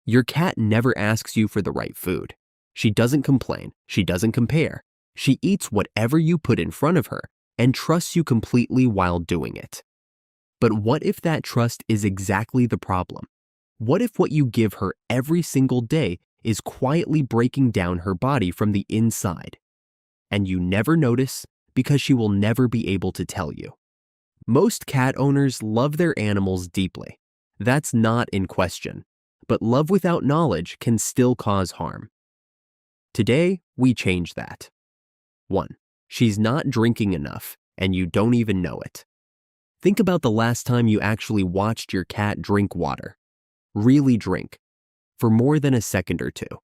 Your cat never asks you for the right food. She doesn't complain. She doesn't compare. She eats whatever you put in front of her and trusts you completely while doing it. But what if that trust is exactly the problem? What if what you give her every single day is quietly breaking down her body from the inside? And you never notice because she will never be able to tell you. Most cat owners love their animals deeply. That's not in question. But love without knowledge can still cause harm. Today, we change that. 1. She's not drinking enough, and you don't even know it. Think about the last time you actually watched your cat drink water. Really drink. For more than a second or two.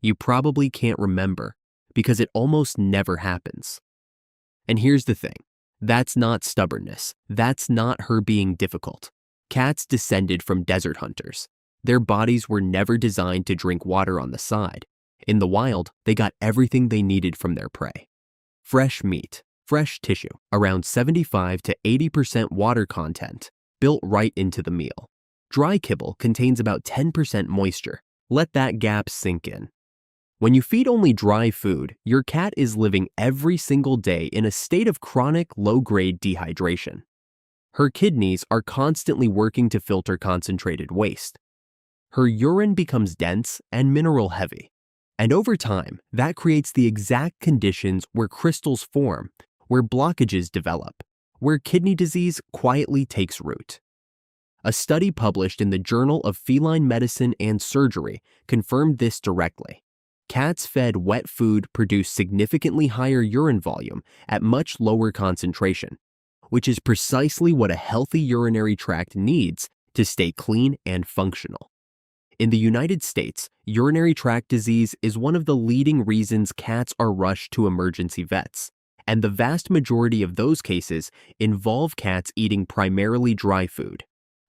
You probably can't remember because it almost never happens. And here's the thing. That's not stubbornness. That's not her being difficult. Cats descended from desert hunters. Their bodies were never designed to drink water on the side. In the wild, they got everything they needed from their prey. Fresh meat, fresh tissue, around 75 to 80% water content, built right into the meal. Dry kibble contains about 10% moisture. Let that gap sink in. When you feed only dry food, your cat is living every single day in a state of chronic low-grade dehydration. Her kidneys are constantly working to filter concentrated waste. Her urine becomes dense and mineral heavy. And over time, that creates the exact conditions where crystals form, where blockages develop, where kidney disease quietly takes root. A study published in the Journal of Feline Medicine and Surgery confirmed this directly. Cats fed wet food produce significantly higher urine volume at much lower concentration, which is precisely what a healthy urinary tract needs to stay clean and functional. In the United States, urinary tract disease is one of the leading reasons cats are rushed to emergency vets, and the vast majority of those cases involve cats eating primarily dry food.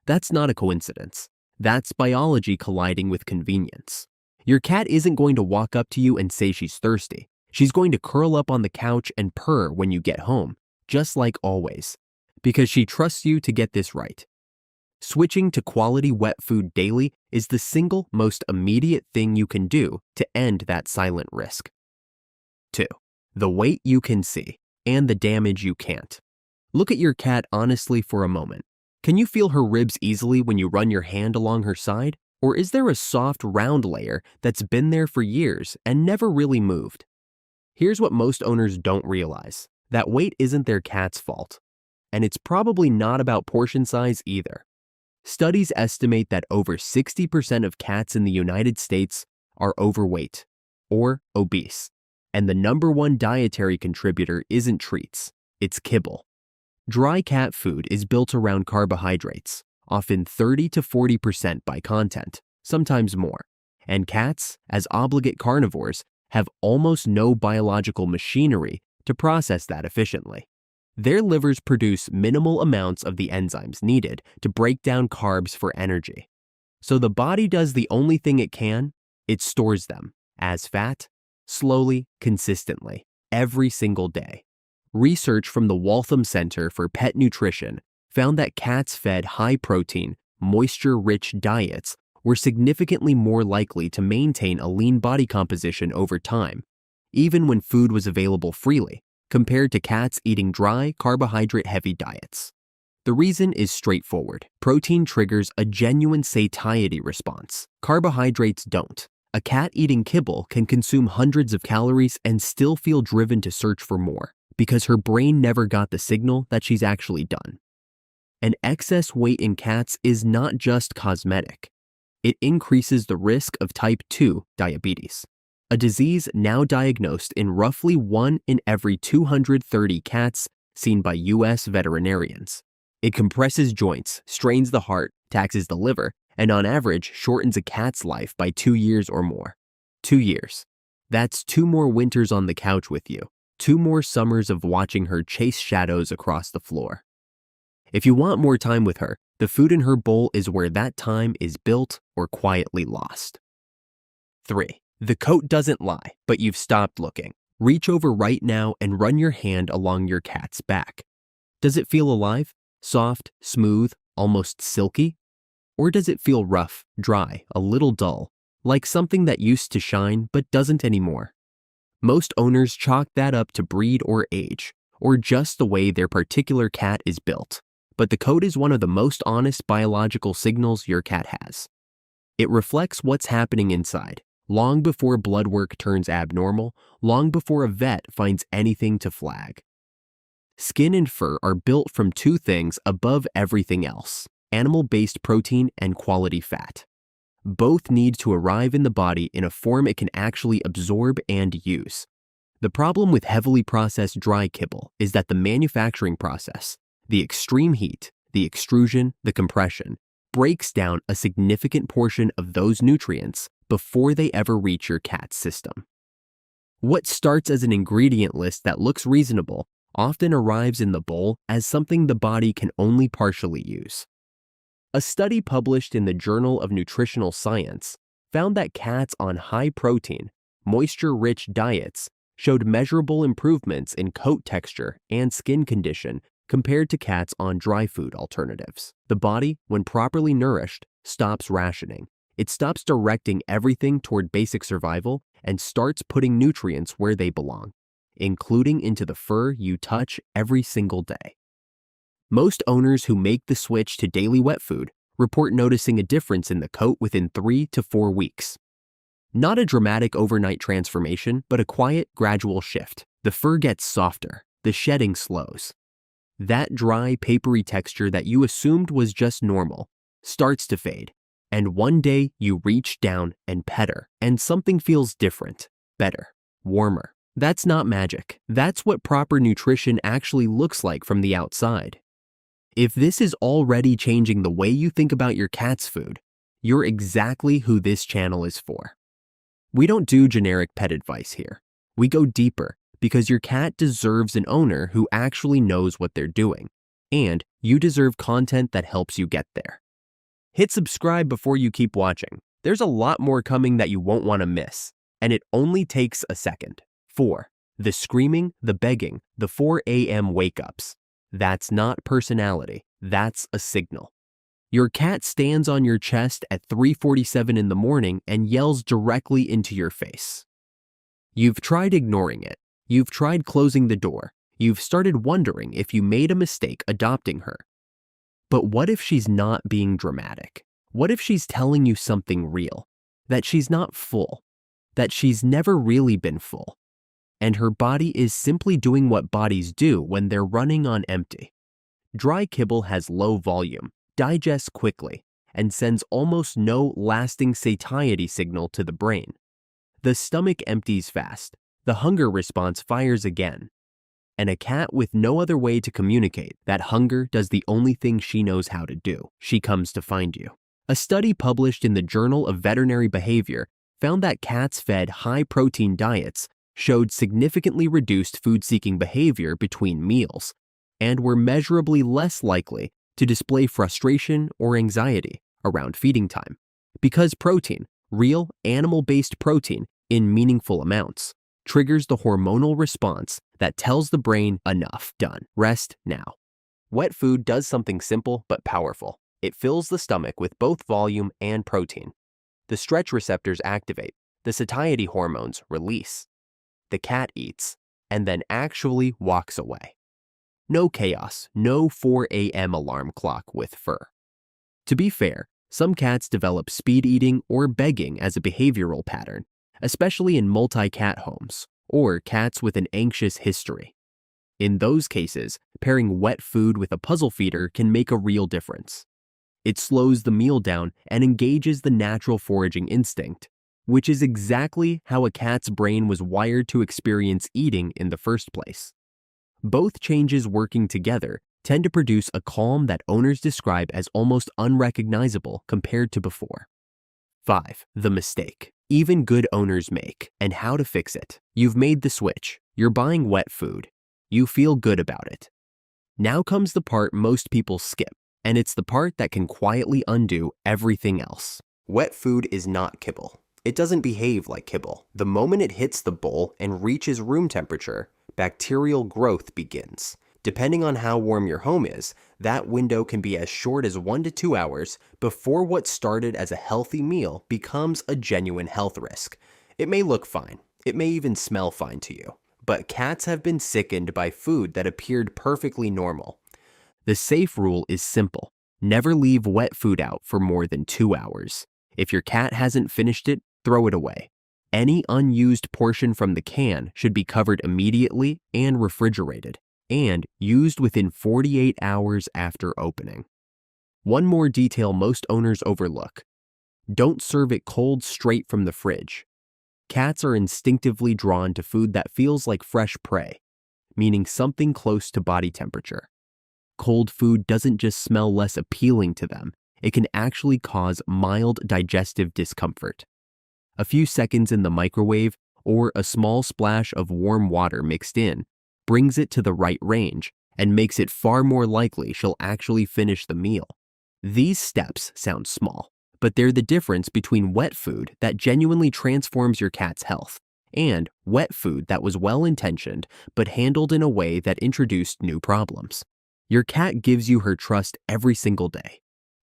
That's not a coincidence. That's biology colliding with convenience. Your cat isn't going to walk up to you and say she's thirsty. She's going to curl up on the couch and purr when you get home, just like always, because she trusts you to get this right. Switching to quality wet food daily is the single most immediate thing you can do to end that silent risk. 2. The weight you can see and the damage you can't. Look at your cat honestly for a moment. Can you feel her ribs easily when you run your hand along her side? Or is there a soft, round layer that's been there for years and never really moved? Here's what most owners don't realize. That weight isn't their cat's fault. And it's probably not about portion size either. Studies estimate that over 60% of cats in the United States are overweight or obese. And the number one dietary contributor isn't treats, it's kibble. Dry cat food is built around carbohydrates, often 30 to 40% by content, sometimes more. And cats, as obligate carnivores, have almost no biological machinery to process that efficiently. Their livers produce minimal amounts of the enzymes needed to break down carbs for energy. So the body does the only thing it can, it stores them as fat, slowly, consistently, every single day. Research from the Waltham Center for Pet Nutrition found that cats fed high-protein, moisture-rich diets were significantly more likely to maintain a lean body composition over time, even when food was available freely, compared to cats eating dry, carbohydrate-heavy diets. The reason is straightforward. Protein triggers a genuine satiety response. Carbohydrates don't. A cat eating kibble can consume hundreds of calories and still feel driven to search for more, because her brain never got the signal that she's actually done. And excess weight in cats is not just cosmetic. It increases the risk of type 2 diabetes, a disease now diagnosed in roughly 1 in every 230 cats seen by U.S. veterinarians. It compresses joints, strains the heart, taxes the liver, and on average shortens a cat's life by 2 years or more. 2 years. That's 2 more winters on the couch with you, 2 more summers of watching her chase shadows across the floor. If you want more time with her, the food in her bowl is where that time is built or quietly lost. 3. The coat doesn't lie, but you've stopped looking. Reach over right now and run your hand along your cat's back. Does it feel alive? Soft, smooth, almost silky? Or does it feel rough, dry, a little dull, like something that used to shine but doesn't anymore? Most owners chalk that up to breed or age, or just the way their particular cat is built. But the coat is one of the most honest biological signals your cat has. It reflects what's happening inside, long before blood work turns abnormal, long before a vet finds anything to flag. Skin and fur are built from two things above everything else: animal-based protein and quality fat. Both need to arrive in the body in a form it can actually absorb and use. The problem with heavily processed dry kibble is that the manufacturing process, the extreme heat, the extrusion, the compression, breaks down a significant portion of those nutrients before they ever reach your cat's system. What starts as an ingredient list that looks reasonable often arrives in the bowl as something the body can only partially use. A study published in the Journal of Nutritional Science found that cats on high-protein, moisture-rich diets showed measurable improvements in coat texture and skin condition compared to cats on dry food alternatives. The body, when properly nourished, stops rationing. It stops directing everything toward basic survival and starts putting nutrients where they belong, including into the fur you touch every single day. Most owners who make the switch to daily wet food report noticing a difference in the coat within 3 to 4 weeks. Not a dramatic overnight transformation, but a quiet, gradual shift. The fur gets softer, the shedding slows. That dry, papery texture that you assumed was just normal starts to fade, and one day you reach down and pet her, and something feels different, better, warmer. That's not magic. That's what proper nutrition actually looks like from the outside. If this is already changing the way you think about your cat's food, you're exactly who this channel is for. We don't do generic pet advice here. We go deeper because your cat deserves an owner who actually knows what they're doing, and you deserve content that helps you get there. Hit subscribe before you keep watching. There's a lot more coming that you won't want to miss, and it only takes a second. 4. The screaming, the begging, the 4 a.m. wake-ups. That's not personality, that's a signal. Your cat stands on your chest at 3:47 in the morning and yells directly into your face. You've tried ignoring it. You've tried closing the door. You've started wondering if you made a mistake adopting her. But what if she's not being dramatic? What if she's telling you something real? That she's not full. That she's never really been full. And her body is simply doing what bodies do when they're running on empty. Dry kibble has low volume, digests quickly, and sends almost no lasting satiety signal to the brain. The stomach empties fast, the hunger response fires again. And a cat with no other way to communicate that hunger does the only thing she knows how to do. She comes to find you. A study published in the Journal of Veterinary Behavior found that cats fed high-protein diets showed significantly reduced food-seeking behavior between meals and were measurably less likely to display frustration or anxiety around feeding time, because protein, real animal-based protein in meaningful amounts, triggers the hormonal response that tells the brain enough, done, rest now. Wet food does something simple but powerful. It fills the stomach with both volume and protein. The stretch receptors activate, the satiety hormones release. The cat eats, and then actually walks away. No chaos, no 4 a.m. alarm clock with fur. To be fair, some cats develop speed eating or begging as a behavioral pattern, especially in multi-cat homes or cats with an anxious history. In those cases, pairing wet food with a puzzle feeder can make a real difference. It slows the meal down and engages the natural foraging instinct, which is exactly how a cat's brain was wired to experience eating in the first place. Both changes working together tend to produce a calm that owners describe as almost unrecognizable compared to before. 5. The mistake even good owners make, and how to fix it. You've made the switch. You're buying wet food. You feel good about it. Now comes the part most people skip, and it's the part that can quietly undo everything else. Wet food is not kibble. It doesn't behave like kibble. The moment it hits the bowl and reaches room temperature, bacterial growth begins. Depending on how warm your home is, that window can be as short as 1 to 2 hours before what started as a healthy meal becomes a genuine health risk. It may look fine, it may even smell fine to you, but cats have been sickened by food that appeared perfectly normal. The safe rule is simple. Never leave wet food out for more than 2 hours. If your cat hasn't finished it, throw it away. Any unused portion from the can should be covered immediately and refrigerated, and used within 48 hours after opening. One more detail most owners overlook. Don't serve it cold straight from the fridge. Cats are instinctively drawn to food that feels like fresh prey, meaning something close to body temperature. Cold food doesn't just smell less appealing to them, it can actually cause mild digestive discomfort. A few seconds in the microwave or a small splash of warm water mixed in brings it to the right range and makes it far more likely she'll actually finish the meal. These steps sound small, but they're the difference between wet food that genuinely transforms your cat's health and wet food that was well-intentioned but handled in a way that introduced new problems. Your cat gives you her trust every single day.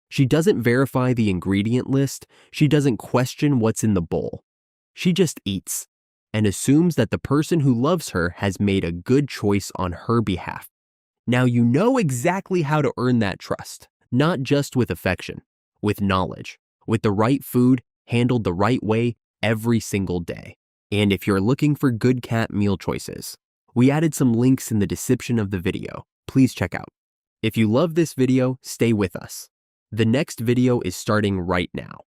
She doesn't verify the ingredient list, she doesn't question what's in the bowl. She just eats and assumes that the person who loves her has made a good choice on her behalf. Now you know exactly how to earn that trust, not just with affection, with knowledge, with the right food handled the right way every single day. And if you're looking for good cat meal choices, we added some links in the description of the video. Please check out. If you love this video, stay with us. The next video is starting right now.